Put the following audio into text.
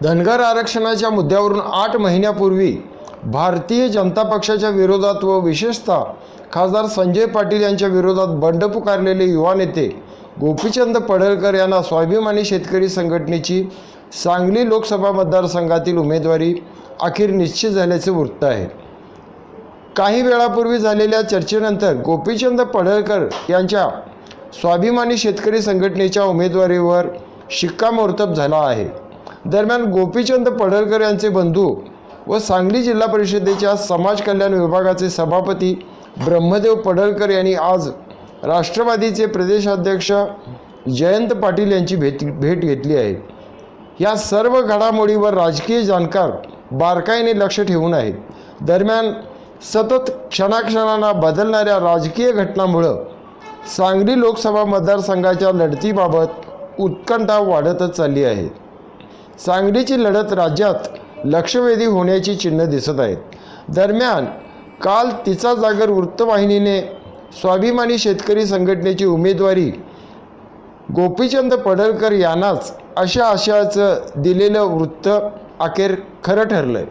धनगर आरक्षणाच्या मुद्द्यावरून 8 महिन्यापूर्वी भारतीय जनता पक्षाच्या विरोधात व विशेषतः खासदार संजय पाटील यांच्या विरोधात बंड पुकारलेले युवा नेते गोपीचंद पडळकर यांना स्वाभिमानी शेतकरी संघटनेची सांगली लोकसभा मतदारसंघातील उमेदवारी अखेर निश्चित झाल्याचे वृत्त आहे। काही वेळापूर्वी झालेल्या चर्चेनंतर गोपीचंद पडळकर यांच्या स्वाभिमानी शेतकरी संघटनेच्या उमेदवारीवर शिक्कामोर्तब झाला आहे। दरम्यान गोपीचंद पडळकर यांचे बंधू व सांगली जिल्हा परिषदेच्या समाज कल्याण विभागाचे सभापती ब्रह्मदेव पडळकर यांनी आज राष्ट्रवादीचे प्रदेशाध्यक्ष जयंत पाटील यांची भेट घेतली आहे। या सर्व घडामोडीवर राजकीय जाणकार बारकाईने लक्ष ठेवून आहेत। दरम्यान सतत क्षणाक्षणांना बदलणाऱ्या राजकीय घटनांमुळे सांगली लोकसभा मतदारसंघाच्या लढतीबाबत उत्कंठा वाढतच चालली आहे। सांगलीची लढत राज्यात लक्षवेधी होण्याची चिन्ह दिसत आहेत। दरम्यान काल तिचा जागर वृत्तवाहिनीने स्वाभिमानी शेतकरी संघटनेची उमेदवारी गोपीचंद पडळकर यांनाच अशा आशयाचं दिलेलं वृत्त अखेर खरं ठरलंय।